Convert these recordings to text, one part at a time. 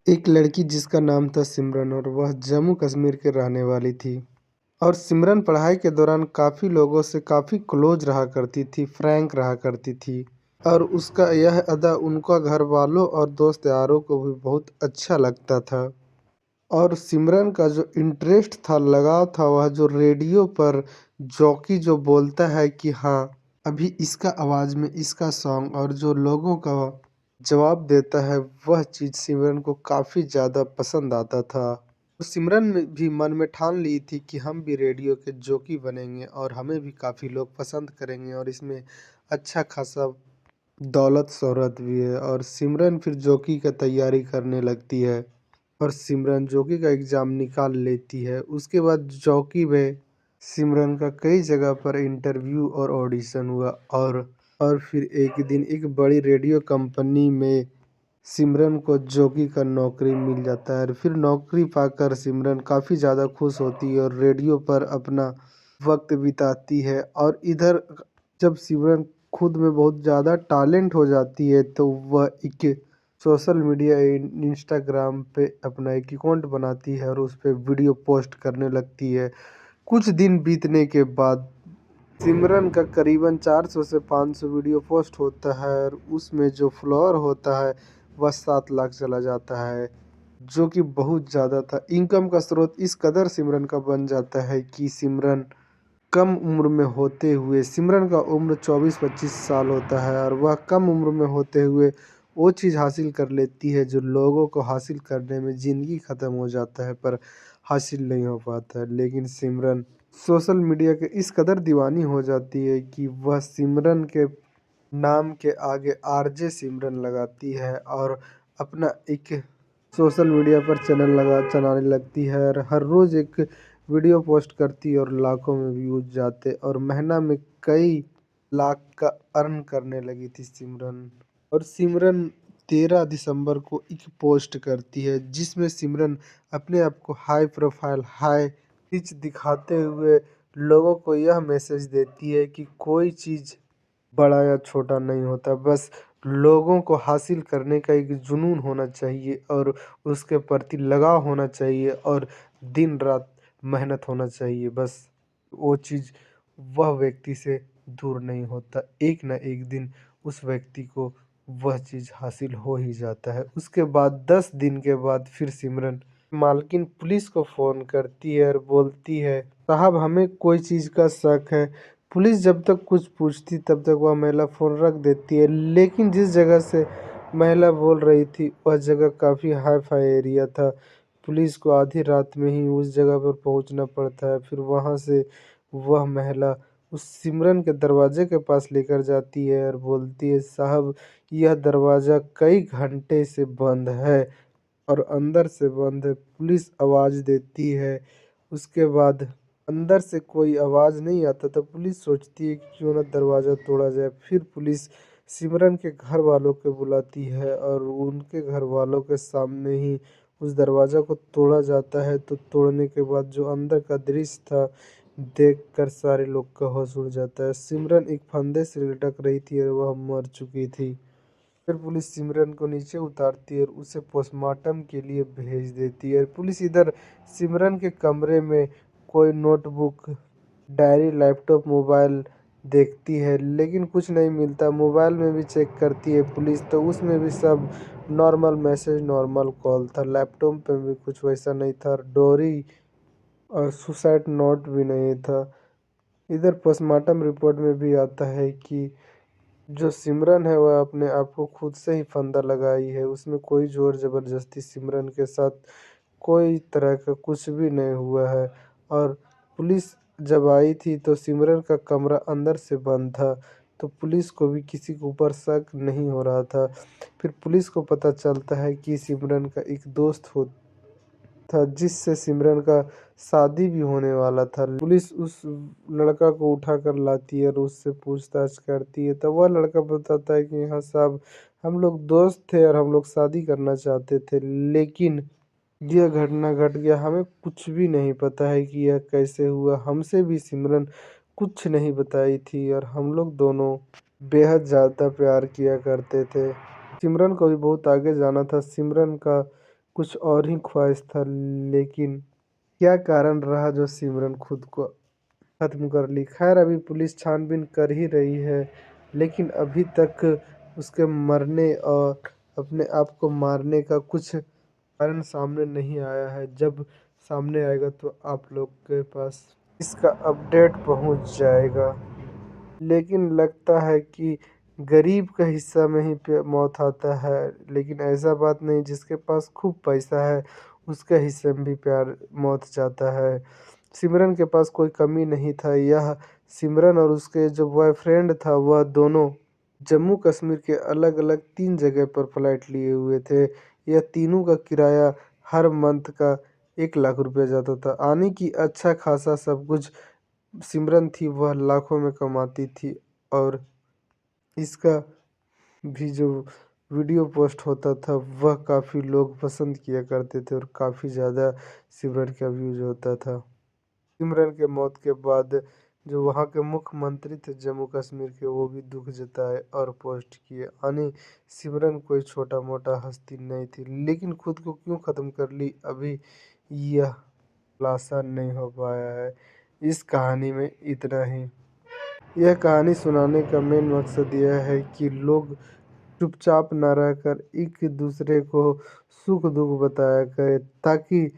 एक लड़की जिसका नाम था सिमरन और वह जम्मू कश्मीर की रहने वाली थी। और सिमरन पढ़ाई के दौरान काफ़ी लोगों से काफ़ी क्लोज रहा करती थी, फ्रैंक रहा करती थी। और उसका यह अदा उनका घर वालों और दोस्त यारों को भी बहुत अच्छा लगता था। और सिमरन का जो इंटरेस्ट था, लगाव था, वह जो रेडियो पर जॉकी जो बोलता है कि हाँ, अभी इसका आवाज़ में इसका सॉन्ग, और जो लोगों का जवाब देता है, वह चीज़ सिमरन को काफ़ी ज़्यादा पसंद आता था। तो सिमरन ने भी मन में ठान ली थी कि हम भी रेडियो के जॉकी बनेंगे और हमें भी काफ़ी लोग पसंद करेंगे और इसमें अच्छा खासा दौलत शोहरत भी है। और सिमरन फिर जॉकी का तैयारी करने लगती है और सिमरन जॉकी का एग्ज़ाम निकाल लेती है। उसके बाद जॉकी में सिमरन का कई जगह पर इंटरव्यू और ऑडिशन हुआ। और फिर एक दिन एक बड़ी रेडियो कंपनी में सिमरन को जॉकी का नौकरी मिल जाता है। और फिर नौकरी पाकर सिमरन काफ़ी ज़्यादा खुश होती है और रेडियो पर अपना वक्त बिताती है। और इधर जब सिमरन खुद में बहुत ज़्यादा टैलेंट हो जाती है तो वह एक सोशल मीडिया इंस्टाग्राम पे अपना एक अकाउंट बनाती है और उस पे वीडियो पोस्ट करने लगती है। कुछ दिन बीतने के बाद सिमरन का करीबन 400 से 500 वीडियो पोस्ट होता है और उसमें जो फ्लोर होता है वह 7 लाख चला जाता है, जो कि बहुत ज़्यादा था। इनकम का स्रोत इस कदर सिमरन का बन जाता है कि सिमरन कम उम्र में होते हुए, सिमरन का उम्र 24-25 साल होता है और वह कम उम्र में होते हुए वो चीज़ हासिल कर लेती है जो लोगों को हासिल करने में ज़िंदगी ख़त्म हो जाता है पर हासिल नहीं हो पाता है। लेकिन सिमरन सोशल मीडिया के इस कदर दीवानी हो जाती है कि वह सिमरन के नाम के आगे आरजे सिमरन लगाती है और अपना एक सोशल मीडिया पर चलाने लगती है और हर रोज़ एक वीडियो पोस्ट करती है और लाखों में व्यूज जाते और महीना में कई लाख का अर्न करने लगी थी सिमरन। और सिमरन 13 दिसंबर को एक पोस्ट करती है जिसमें सिमरन अपने आप को हाई प्रोफाइल, हाई रिच दिखाते हुए लोगों को यह मैसेज देती है कि कोई चीज़ बड़ा या छोटा नहीं होता, बस लोगों को हासिल करने का एक जुनून होना चाहिए और उसके प्रति लगाव होना चाहिए और दिन रात मेहनत होना चाहिए। बस वो चीज़ वह व्यक्ति से दूर नहीं होता, एक ना एक दिन उस व्यक्ति को वह चीज़ हासिल हो ही जाता है। उसके बाद 10 दिन के बाद फिर सिमरन मालकिन पुलिस को फ़ोन करती है और बोलती है, साहब हमें कोई चीज़ का शक है। पुलिस जब तक कुछ पूछती तब तक वह महिला फ़ोन रख देती है। लेकिन जिस जगह से महिला बोल रही थी वह जगह काफ़ी हाई फाई एरिया था। पुलिस को आधी रात में ही उस जगह पर पहुंचना पड़ता है। फिर वहां से वह महिला उस सिमरन के दरवाजे के पास लेकर जाती है और बोलती है, साहब यह दरवाज़ा कई घंटे से बंद है और अंदर से बंद है। पुलिस आवाज़ देती है। उसके बाद अंदर से कोई आवाज़ नहीं आता तो पुलिस सोचती है कि क्यों ना दरवाज़ा तोड़ा जाए। फिर पुलिस सिमरन के घर वालों को बुलाती है और उनके घर वालों के सामने ही उस दरवाज़ा को तोड़ा जाता है। तो तोड़ने के बाद जो अंदर का दृश्य था देखकर सारे लोग का होश उड़ जाता है। सिमरन एक फंदे से लटक रही थी और वह मर चुकी थी। फिर पुलिस सिमरन को नीचे उतारती है और उसे पोस्टमार्टम के लिए भेज देती है। पुलिस इधर सिमरन के कमरे में कोई नोटबुक, डायरी, लैपटॉप, मोबाइल देखती है लेकिन कुछ नहीं मिलता। मोबाइल में भी चेक करती है पुलिस तो उसमें भी सब नॉर्मल मैसेज, नॉर्मल कॉल था। लैपटॉप पे भी कुछ वैसा नहीं था और डोरी और सुसाइड नोट भी नहीं था। इधर पोस्टमार्टम रिपोर्ट में भी आता है कि जो सिमरन है वह अपने आप को खुद से ही फंदा लगाई है। उसमें कोई ज़ोर ज़बरदस्ती सिमरन के साथ कोई तरह का कुछ भी नहीं हुआ है। और पुलिस जब आई थी तो सिमरन का कमरा अंदर से बंद था तो पुलिस को भी किसी के ऊपर शक नहीं हो रहा था। फिर पुलिस को पता चलता है कि सिमरन का एक दोस्त हो था जिससे सिमरन का शादी भी होने वाला था। पुलिस उस लड़का को उठा कर लाती है और उससे पूछताछ करती है तो वह लड़का बताता है कि हाँ साहब, हम लोग दोस्त थे और हम लोग शादी करना चाहते थे लेकिन यह घटना घट गया। हमें कुछ भी नहीं पता है कि यह कैसे हुआ। हमसे भी सिमरन कुछ नहीं बताई थी और हम लोग दोनों बेहद ज़्यादा प्यार किया करते थे। सिमरन को भी बहुत आगे जाना था। सिमरन का कुछ और ही ख्वाहिश था, लेकिन क्या कारण रहा जो सिमरन खुद को ख़त्म कर ली। खैर अभी पुलिस छानबीन कर ही रही है, लेकिन अभी तक उसके मरने और अपने आप को मारने का कुछ कारण सामने नहीं आया है। जब सामने आएगा तो आप लोग के पास इसका अपडेट पहुंच जाएगा। लेकिन लगता है कि गरीब का हिस्सा में ही मौत आता है, लेकिन ऐसा बात नहीं, जिसके पास खूब पैसा है उसके हिस्से में भी प्यार मौत जाता है। सिमरन के पास कोई कमी नहीं था। यह सिमरन और उसके जो बॉयफ्रेंड था वह दोनों जम्मू कश्मीर के अलग अलग 3 जगह पर फ्लैट लिए हुए थे। यह तीनों का किराया हर मंथ का 1 लाख रुपया जाता था। आने की अच्छा खासा सब कुछ सिमरन थी, वह लाखों में कमाती थी। और इसका भी जो वीडियो पोस्ट होता था वह काफ़ी लोग पसंद किया करते थे और काफ़ी ज़्यादा सिमरन का व्यूज होता था। सिमरन के मौत के बाद जो वहाँ के मुख्यमंत्री थे जम्मू कश्मीर के, वो भी दुख जताए और पोस्ट किए। यानी सिमरन कोई छोटा मोटा हस्ती नहीं थी, लेकिन खुद को क्यों ख़त्म कर ली अभी यह खुलासा नहीं हो पाया है। इस कहानी में इतना ही। यह कहानी सुनाने का मेन मकसद यह है कि लोग चुपचाप न रहकर एक दूसरे को सुख दुख बताया करें, ताकि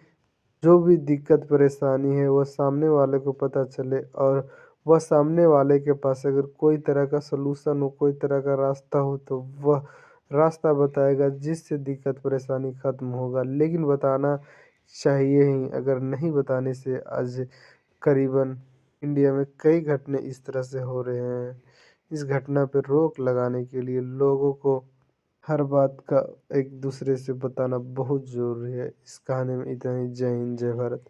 जो भी दिक्कत परेशानी है वह सामने वाले को पता चले और वह सामने वाले के पास अगर कोई तरह का सलूशन हो, कोई तरह का रास्ता हो, तो वह रास्ता बताएगा जिससे दिक्कत परेशानी ख़त्म होगा। लेकिन बताना चाहिए ही, अगर नहीं बताने से आज करीबन इंडिया में कई घटने इस तरह से हो रहे हैं। इस घटना पर रोक लगाने के लिए लोगों को हर बात का एक दूसरे से बताना बहुत ज़रूरी है। इस कहानी में इतना ही। जय हिंद, जय भारत।